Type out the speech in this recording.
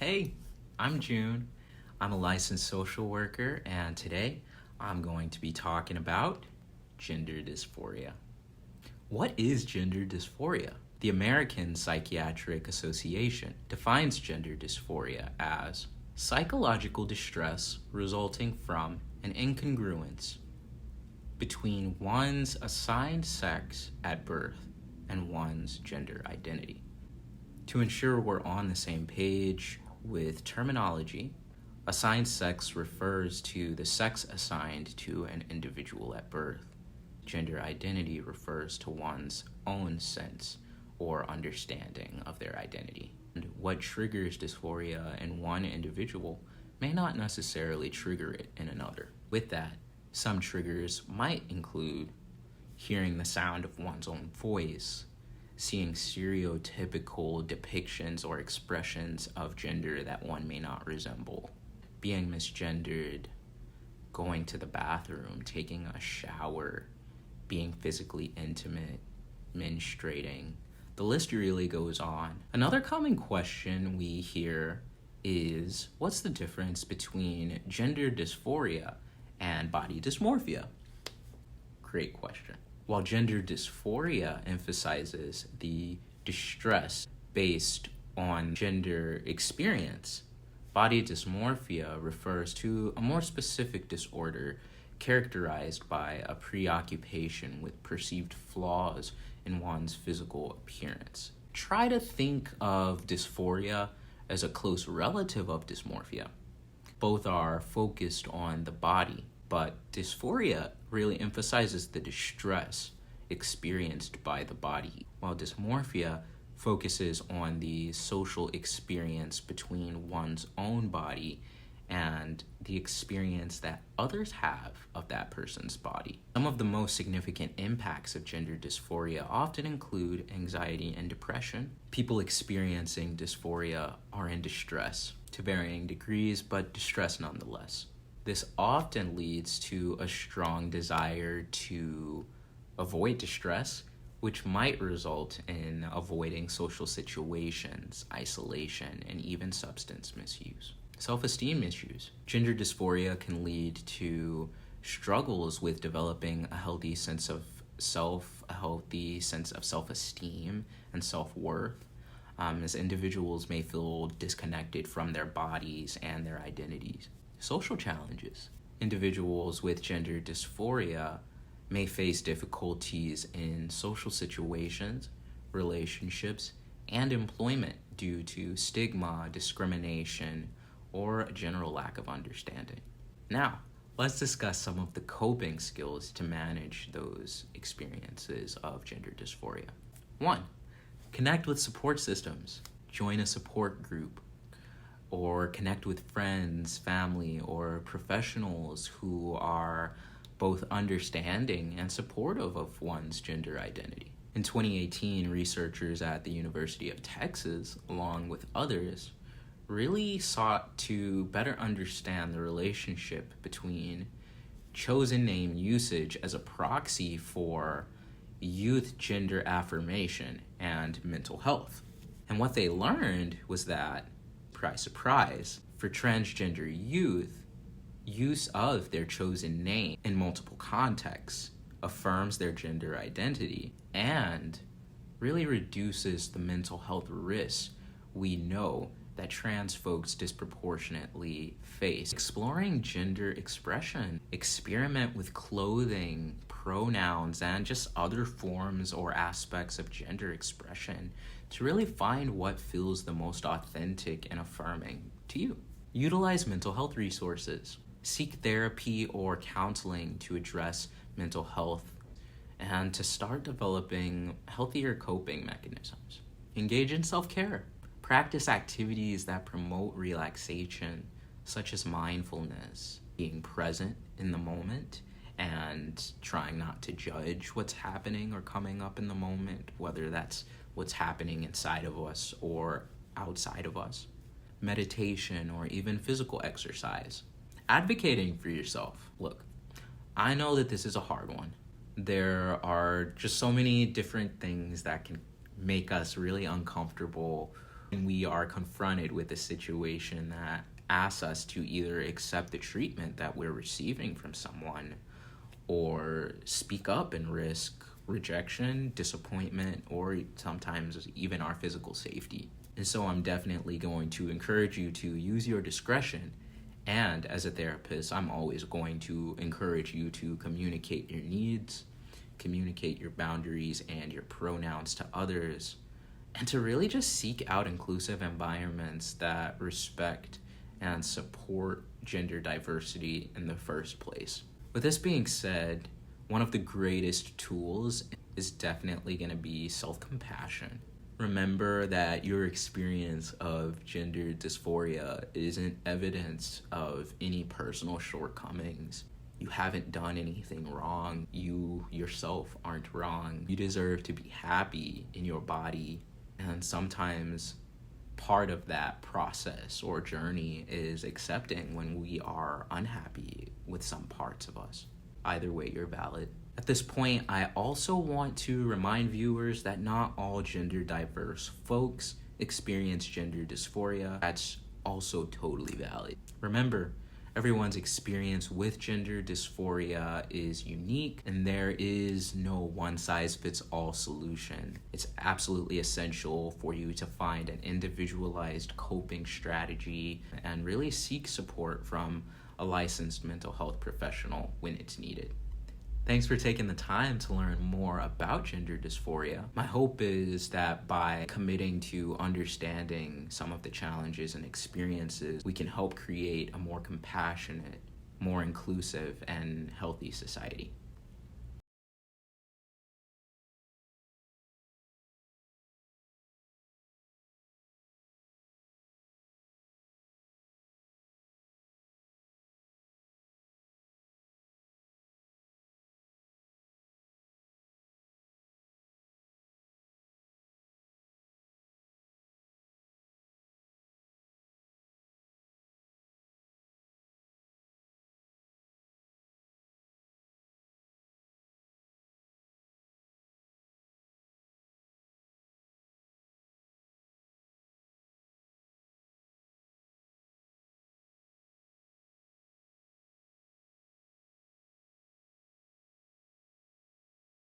Hey, I'm June. I'm a licensed social worker, and today I'm going to be talking about gender dysphoria. What is gender dysphoria? The American Psychiatric Association defines gender dysphoria as psychological distress resulting from an incongruence between one's assigned sex at birth and one's gender identity. To ensure we're on the same page with terminology, assigned sex refers to the sex assigned to an individual at birth. Gender identity refers to one's own sense or understanding of their identity. And what triggers dysphoria in one individual may not necessarily trigger it in another. With that, some triggers might include hearing the sound of one's own voice, seeing stereotypical depictions or expressions of gender that one may not resemble, being misgendered, going to the bathroom, taking a shower, being physically intimate, menstruating. The list really goes on. Another common question we hear is, what's the difference between gender dysphoria and body dysmorphia? Great question. While gender dysphoria emphasizes the distress based on gender experience, body dysmorphia refers to a more specific disorder characterized by a preoccupation with perceived flaws in one's physical appearance. Try to think of dysphoria as a close relative of dysmorphia. Both are focused on the body, but dysphoria really emphasizes the distress experienced by the body, while dysmorphia focuses on the social experience between one's own body and the experience that others have of that person's body. Some of the most significant impacts of gender dysphoria often include anxiety and depression. People experiencing dysphoria are in distress to varying degrees, but distress nonetheless. This often leads to a strong desire to avoid distress, which might result in avoiding social situations, isolation, and even substance misuse. Self-esteem issues. Gender dysphoria can lead to struggles with developing a healthy sense of self, a healthy sense of self-esteem and self-worth, as individuals may feel disconnected from their bodies and their identities. Social challenges. Individuals with gender dysphoria may face difficulties in social situations, relationships, and employment due to stigma, discrimination, or a general lack of understanding. Now, let's discuss some of the coping skills to manage those experiences of gender dysphoria. 1. Connect with support systems. Join a support group, or connect with friends, family, or professionals who are both understanding and supportive of one's gender identity. In 2018, researchers at the University of Texas, along with others, really sought to better understand the relationship between chosen name usage as a proxy for youth gender affirmation and mental health. And what they learned was that, surprise, for transgender youth, use of their chosen name in multiple contexts affirms their gender identity and really reduces the mental health risks we know that trans folks disproportionately face. Exploring gender expression, experiment with clothing, pronouns, and just other forms or aspects of gender expression to really find what feels the most authentic and affirming to you. Utilize mental health resources. Seek therapy or counseling to address mental health and to start developing healthier coping mechanisms. Engage in self-care. Practice activities that promote relaxation, such as mindfulness, being present in the moment, and trying not to judge what's happening or coming up in the moment, whether that's what's happening inside of us or outside of us. Meditation or even physical exercise. Advocating for yourself. Look, I know that this is a hard one. There are just so many different things that can make us really uncomfortable And we are confronted with a situation that asks us to either accept the treatment that we're receiving from someone or speak up and risk rejection, disappointment, or sometimes even our physical safety. And so I'm definitely going to encourage you to use your discretion. And as a therapist, I'm always going to encourage you to communicate your needs, communicate your boundaries and your pronouns to others, and to really just seek out inclusive environments that respect and support gender diversity in the first place. With this being said, one of the greatest tools is definitely going to be self-compassion. Remember that your experience of gender dysphoria isn't evidence of any personal shortcomings. You haven't done anything wrong. You yourself aren't wrong. You deserve to be happy in your body. And sometimes part of that process or journey is accepting when we are unhappy with some parts of us. Either way, you're valid. At this point, I also want to remind viewers that not all gender diverse folks experience gender dysphoria. That's also totally valid. Remember, everyone's experience with gender dysphoria is unique, and there is no one-size-fits-all solution. It's absolutely essential for you to find an individualized coping strategy and really seek support from a licensed mental health professional when it's needed. Thanks for taking the time to learn more about gender dysphoria. My hope is that by committing to understanding some of the challenges and experiences, we can help create a more compassionate, more inclusive, and healthy society.